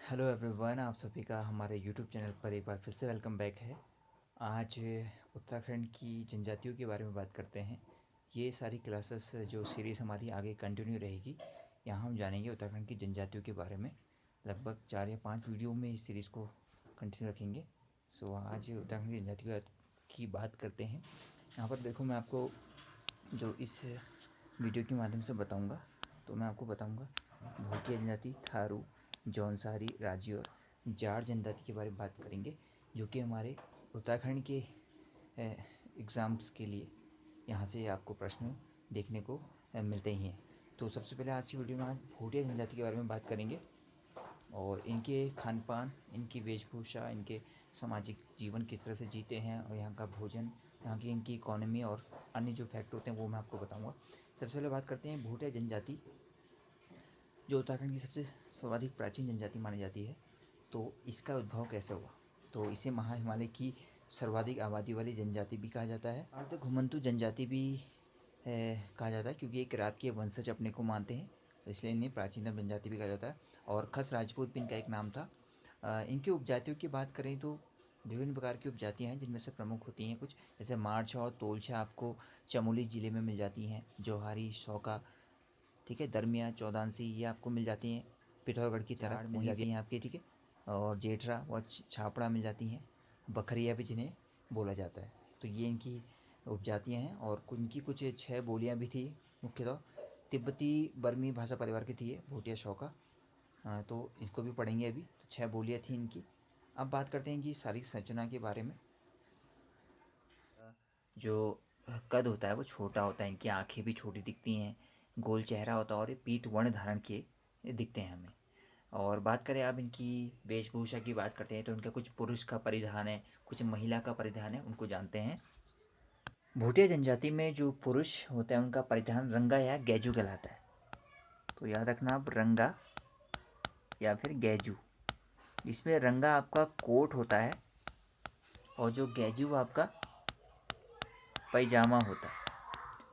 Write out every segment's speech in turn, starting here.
Hello everyone, आप सभी का हमारे यूट्यूब चैनल पर एक बार फिर से वेलकम बैक है। आज उत्तराखंड की जनजातियों के बारे में बात करते हैं। ये सारी क्लासेस जो सीरीज़ हमारी आगे कंटिन्यू रहेगी, यहाँ हम जानेंगे उत्तराखंड की जनजातियों के बारे में। लगभग 4 या 5 वीडियो में इस सीरीज़ को कंटिन्यू रखेंगे। सो आज उत्तराखंड की जनजातियों की बात करते हैं। यहाँ पर देखो, मैं आपको जो इस वीडियो के माध्यम से बताऊँगा, तो मैं आपको बताऊँगा भोटिया जनजाति, थारू, जौनसारी, राजी और जाट जनजाति के बारे में बात करेंगे, जो कि हमारे उत्तराखंड के एग्ज़ाम्स के लिए यहाँ से आपको प्रश्न देखने को मिलते ही हैं। तो सबसे पहले आज की वीडियो में आज भोटिया जनजाति के बारे में बात करेंगे और इनके खान पान, इनकी वेशभूषा, इनके सामाजिक जीवन किस तरह से जीते हैं और यहाँ का भोजन, यहाँ की इनकी इकोनॉमी और अन्य जो फैक्ट होते हैं वो मैं आपको बताऊँगा। सबसे पहले बात करते हैं भोटिया जनजाति, जो उत्तराखंड की सबसे सर्वाधिक प्राचीन जनजाति मानी जाती है। तो इसका उद्भव कैसे हुआ? तो इसे महा हिमालय की सर्वाधिक आबादी वाली जनजाति भी कहा जाता है। अर्ध घुमंतु जनजाति भी कहा जाता है, क्योंकि एक रात के वंशज अपने को मानते हैं, तो इसलिए इन्हें प्राचीनतम जनजाति भी कहा जाता है। और खस राजपूत भी इनका एक नाम था। इनकी उपजातियों की बात करें तो विभिन्न प्रकार की उपजातियाँ हैं, जिनमें से प्रमुख होती हैं कुछ, जैसे मारछा और तोलछा आपको चमोली ज़िले में मिल जाती हैं। जौहारी, शौका, ठीक है, दरमिया, चौदांसी, ये आपको मिल जाती हैं पिथौरगढ़ की तरफ मिल जाती हैं आपकी, ठीक है। और जेठरा व छापड़ा मिल जाती हैं। बखरिया भी जिन्हें बोला जाता है। तो ये इनकी उपजातियाँ हैं और इनकी कुछ 6 बोलियाँ भी थी। मुख्यतः तिब्बती बर्मी भाषा परिवार की थी ये भोटिया शौका। तो इसको भी पढ़ेंगे अभी। तो 6 बोलियाँ थी इनकी। अब बात करते हैं कि शारीरिक संरचना के बारे में। जो कद होता है वो छोटा होता है, इनकी आंखें भी छोटी दिखती हैं, गोल चेहरा होता है और ये पीठ वर्ण धारण किए दिखते हैं हमें। और बात करें अब इनकी वेशभूषा की बात करते हैं, तो इनका कुछ पुरुष का परिधान है, कुछ महिला का परिधान है, उनको जानते हैं। भोटिया जनजाति में जो पुरुष होता है उनका परिधान रंगा या गैजू कहलाता है। तो याद रखना आप, रंगा या फिर गैजू। इसमें रंगा आपका कोट होता है और जो गैजू आपका पैजामा होता है।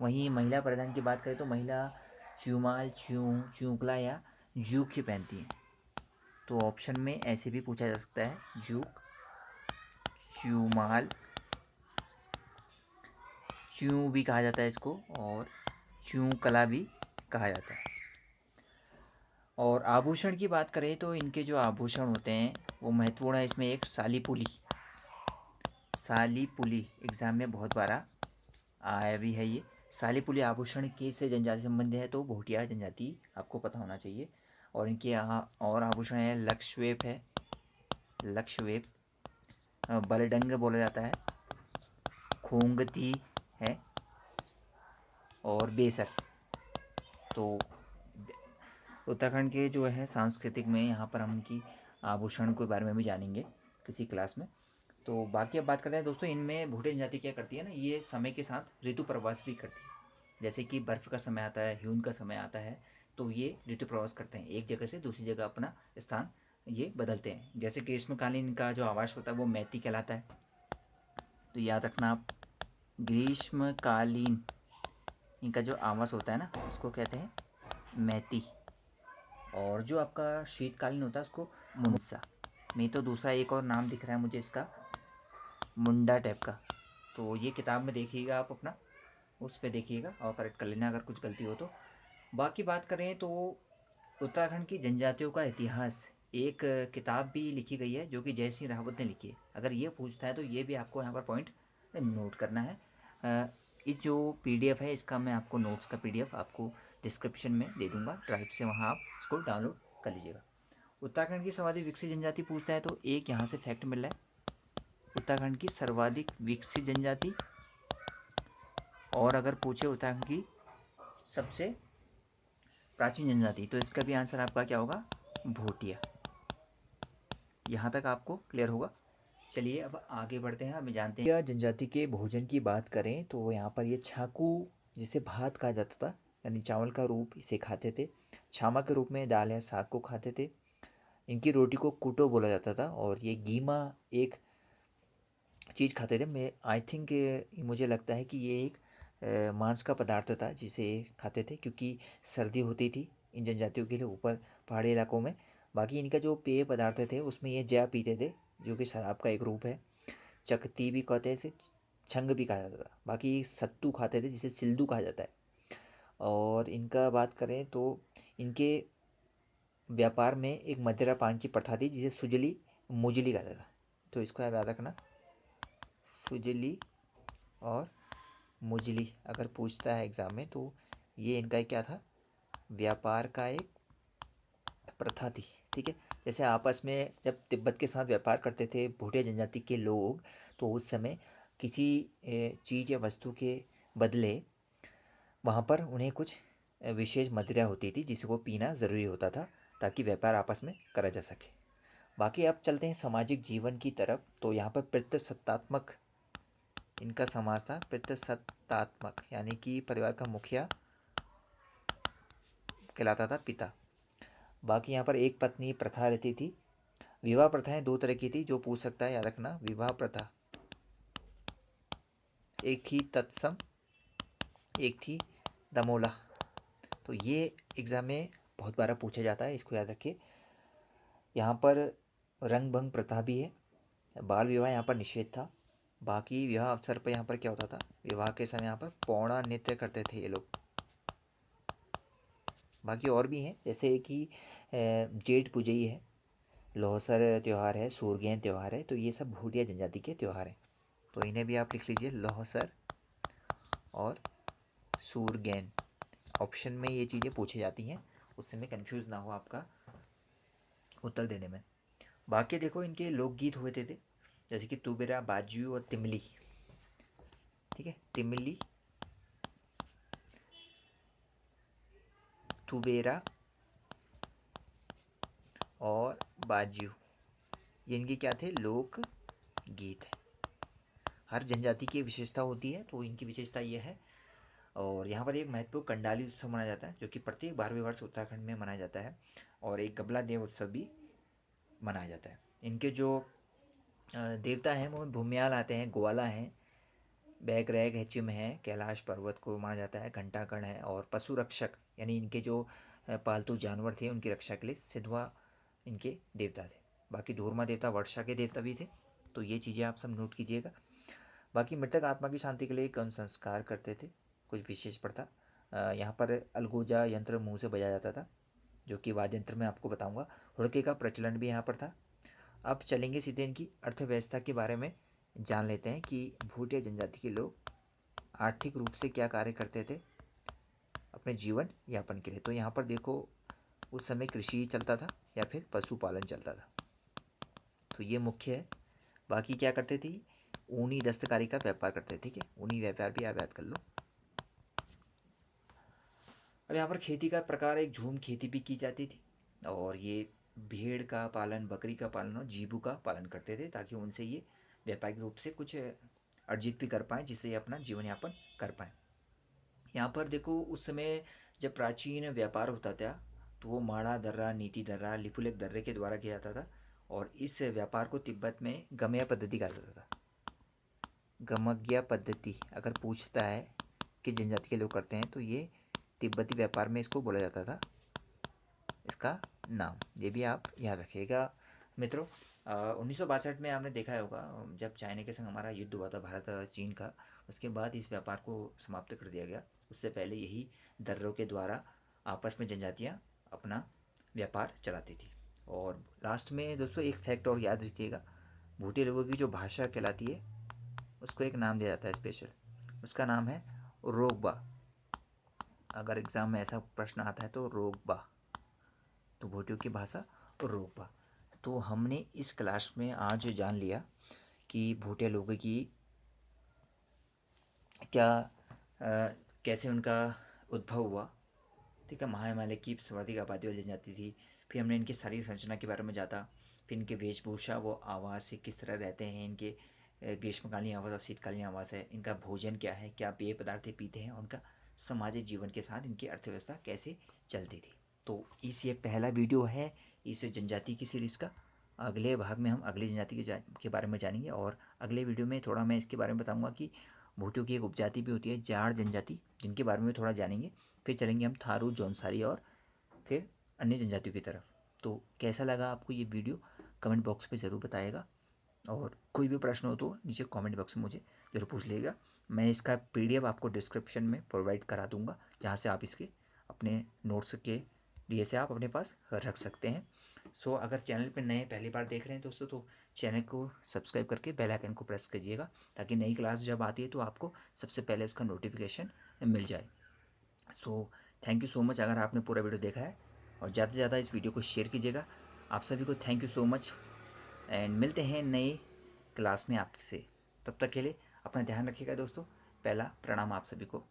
वहीं महिला परिधान की बात करें तो महिला च्यूमाल, च्यूकला या जूक ही पहनती हैं। तो ऑप्शन में ऐसे भी पूछा जा सकता है, जूक, च्यूमाल, च्यू भी कहा जाता है इसको, और च्यूकला भी कहा जाता है। और आभूषण की बात करें तो इनके जो आभूषण होते हैं वो महत्वपूर्ण है। इसमें एक साली पुली एग्ज़ाम में बहुत बार आया भी है। ये साली पुली आभूषण के से जनजाति संबंध है, तो भोटिया जनजाति आपको पता होना चाहिए। और इनके यहाँ और आभूषण है, लक्षवेप, बलडंग बोला जाता है, खोंगती है और बेसर। तो उत्तराखंड के जो है सांस्कृतिक में यहाँ पर हम इनकी आभूषण के बारे में भी जानेंगे किसी क्लास में। तो बाकी अब बात करते हैं दोस्तों, इनमें भोटिया जनजाति क्या करती है ना, ये समय के साथ ऋतु प्रवास भी करती है। जैसे कि बर्फ़ का समय आता है, ह्यून का समय आता है, तो ये ऋतु प्रवास करते हैं, एक जगह से दूसरी जगह अपना स्थान ये बदलते हैं। जैसे ग्रीष्मकालीन का जो आवास होता है वो मैती कहलाता है। तो याद रखना आप, ग्रीष्मकालीन इनका जो आवास होता है ना उसको कहते हैं मैती। और जो आपका शीतकालीन होता है उसको मुंसा। नहीं तो दूसरा एक और नाम दिख रहा है मुझे इसका, मुंडा टाइप का। तो ये किताब में देखिएगा आप अपना, उस पर देखिएगा और करेक्ट कर लेना अगर कुछ गलती हो तो। बाकी बात करें तो उत्तराखंड की जनजातियों का इतिहास, एक किताब भी लिखी गई है जो कि जय सिंह रावत ने लिखी है। अगर ये पूछता है तो ये भी आपको यहाँ पर पॉइंट नोट करना है। इस जो पीडीएफ है इसका मैं आपको नोट्स का पीडीएफ आपको डिस्क्रिप्शन में दे दूँगा, ड्राइव से वहाँ आप इसको डाउनलोड कर लीजिएगा। उत्तराखंड की सर्वाधिक विकसित जनजाति पूछता है तो एक यहाँ से फैक्ट मिल रहा है, उत्तराखंड की सर्वाधिक विकसित जनजाति। और अगर पूछे उत्तराखंड की सबसे प्राचीन जनजाति, तो इसका भी आंसर आपका क्या होगा, भोटिया। यहाँ तक आपको क्लियर होगा। चलिए अब आगे बढ़ते हैं, हमें जानते हैं जनजाति के भोजन की बात करें तो यहाँ पर ये छाकू, जिसे भात कहा जाता था, यानी चावल का रूप, इसे खाते थे। छामा के रूप में दाल या साग को खाते थे। इनकी रोटी को कुटो बोला जाता था। और ये गीमा एक चीज़ खाते थे, मैं आई थिंक, मुझे लगता है कि ये एक मांस का पदार्थ था जिसे खाते थे, क्योंकि सर्दी होती थी इन जनजातियों के लिए ऊपर पहाड़ी इलाकों में। बाकी इनका जो पेय पदार्थ थे उसमें ये जया पीते थे, जो कि शराब का एक रूप है। चकती भी कहते हैं इसे, छंग भी कहा जाता था। बाकी सत्तू खाते थे जिसे सिल्दू कहा जाता है। और इनका बात करें तो इनके व्यापार में एक मदिरा पान की प्रथा थी जिसे सुजली मुजली कहता था। तो इसको याद रखना, सुजली और मुजली अगर पूछता है एग्ज़ाम में तो ये इनका क्या था, व्यापार का एक प्रथा थी। ठीक है, जैसे आपस में जब तिब्बत के साथ व्यापार करते थे भूटिया जनजाति के लोग, तो उस समय किसी चीज़ या वस्तु के बदले वहाँ पर उन्हें कुछ विशेष मदिरा होती थी जिसको पीना ज़रूरी होता था ताकि व्यापार आपस में करा जा सके। बाकी अब चलते हैं सामाजिक जीवन की तरफ। तो यहाँ पर पितृसत्तात्मक इनका समाज था, पितृसत्तात्मक यानी कि परिवार का मुखिया कहलाता था पिता। बाकी यहाँ पर एक पत्नी प्रथा रहती थी। विवाह प्रथाएं दो तरह की थी, जो पूछ सकता है याद रखना। विवाह प्रथा एक थी तत्सम, एक थी दमोला। तो ये एग्ज़ाम में बहुत बार पूछा जाता है, इसको याद रखिए। यहाँ पर रंग भंग प्रथा भी है, बाल विवाह यहाँ पर निषेध था। बाकी विवाह अवसर पर यहाँ पर क्या होता था, विवाह के समय यहाँ पर पौड़ा नृत्य करते थे ये लोग। बाकी और भी हैं, जैसे कि जेठ पूजई है, लोहसर त्यौहार है, सूरगेन त्यौहार है। तो ये सब भूटिया जनजाति के त्यौहार हैं, तो इन्हें भी आप लिख लीजिए, लोहसर और सूरगेन। ऑप्शन में ये चीज़ें पूछी जाती हैं, उससे में कंफ्यूज ना हो आपका उत्तर देने में। बाकी देखो इनके लोकगीत हुए थे जैसे कि तुबेरा, बाजू और तिमली। ठीक है, तिमली, तुबेरा और बाजू, ये इनके क्या थे, लोक गीत है। हर जनजाति की विशेषता होती है, तो इनकी विशेषता ये है। और यहाँ पर एक महत्वपूर्ण कंडाली उत्सव मनाया जाता है जो कि प्रत्येक 12वें वर्ष उत्तराखंड में मनाया जाता है। और एक गबला देव उत्सव भी मनाया जाता है। इनके जो देवता हैं वो भूमियाल आते हैं, ग्वाला हैं, बैगरैग है, चिम है, कैलाश पर्वत को माना जाता है, घंटाकर्ण है। और पशु रक्षक यानी इनके जो पालतू जानवर थे उनकी रक्षा के लिए सिद्धवा इनके देवता थे। बाकी धूर्मा देवता वर्षा के देवता भी थे। तो ये चीज़ें आप सब नोट कीजिएगा। बाकी मृतक आत्मा की शांति के लिए कौन संस्कार करते थे, कुछ विशेष प्रथा। यहाँ पर अलगोजा यंत्र मुंह से बजाया जाता था, जो कि वाद्य यंत्र में आपको बताऊंगा। हुड़के का प्रचलन भी यहाँ पर था। अब चलेंगे सीधे इनकी अर्थव्यवस्था के बारे में जान लेते हैं कि भूटिया जनजाति के लोग आर्थिक रूप से क्या कार्य करते थे अपने जीवन यापन के लिए। तो यहाँ पर देखो उस समय कृषि चलता था या फिर पशुपालन चलता था, तो ये मुख्य है। बाकी क्या करते थे, ऊनी दस्तकारी का व्यापार करते थे। ठीक है, ऊनी व्यापार भी आप याद कर लो। अब यहाँ पर खेती का प्रकार एक झूम खेती भी की जाती थी। और ये भेड़ का पालन, बकरी का पालन और जीबू का पालन करते थे ताकि उनसे ये व्यापारिक रूप से कुछ अर्जित भी कर पाएँ, जिससे ये अपना जीवन यापन कर पाएँ। यहाँ पर देखो उस समय जब प्राचीन व्यापार होता था तो वो माड़ा दर्रा, नीति दर्रा, लिपुलेख दर्रे के द्वारा किया जाता था। और इस व्यापार को तिब्बत में गमया पद्धति कहा जाता था। गमग्या पद्धति अगर पूछता है कि जनजाति के लोग करते हैं तो ये तिब्बती व्यापार में इसको बोला जाता था, इसका नाम। ये भी आप याद रखिएगा मित्रों। 1962 में आपने देखा होगा जब चाइना के संग हमारा युद्ध हुआ था, भारत चीन का, उसके बाद इस व्यापार को समाप्त कर दिया गया। उससे पहले यही दर्रों के द्वारा आपस में जनजातियाँ अपना व्यापार चलाती थी। और लास्ट में दोस्तों एक फैक्ट और याद रखिएगा, भूटिया लोगों की जो भाषा कहलाती है उसको एक नाम दिया जाता है स्पेशल, उसका नाम है रोगबा। अगर एग्ज़ाम में ऐसा प्रश्न आता है तो रोगबा, तो भूटियों की भाषा रोगबा। तो हमने इस क्लास में आज जान लिया कि भूटिया लोगों की क्या कैसे उनका उद्भव हुआ। ठीक है, महाहिमालय की सर्वाधिक आबादी वाली जनजाति थी। फिर हमने इनकी शारीरिक संरचना के बारे में जाना, फिर इनके वेशभूषा, वो आवास से किस तरह रहते हैं, इनके ग्रीष्मकालीन आवास और शीतकालीन आवास है, इनका भोजन क्या है, क्या पेय पदार्थ पीते हैं, उनका सामाजिक जीवन के साथ इनकी अर्थव्यवस्था कैसे चलती थी। तो इस ये पहला वीडियो है इस जनजाति की सीरीज़ का। अगले भाग में हम अगली जनजाति के बारे में जानेंगे। और अगले वीडियो में थोड़ा मैं इसके बारे में बताऊंगा कि भूटियों की एक उपजाति भी होती है जाड़ जनजाति, जिनके बारे में थोड़ा जानेंगे। फिर चलेंगे हम थारू, जौनसारी और फिर अन्य जनजातियों की तरफ। तो कैसा लगा आपको ये वीडियो कमेंट बॉक्स पे ज़रूर बताइएगा, और कोई भी प्रश्न हो तो नीचे कमेंट बॉक्स में मुझे ज़रूर पूछ लीजिएगा। मैं इसका PDF आपको डिस्क्रिप्शन में प्रोवाइड करा दूँगा, जहाँ से आप इसके अपने नोट्स के लिए से आप अपने पास रख सकते हैं। सो अगर चैनल पे नए पहली बार देख रहे हैं दोस्तों, तो चैनल को सब्सक्राइब करके बेल आइकन को प्रेस कीजिएगा, ताकि नई क्लास जब आती है तो आपको सबसे पहले उसका नोटिफिकेशन मिल जाए। So thank you so much अगर आपने पूरा वीडियो देखा है, और ज़्यादा से ज़्यादा इस वीडियो को शेयर कीजिएगा। आप सभी को thank you so much, and मिलते हैं नए क्लास में आपसे। तब तक के लिए अपना ध्यान रखिएगा दोस्तों। पहला प्रणाम आप सभी को।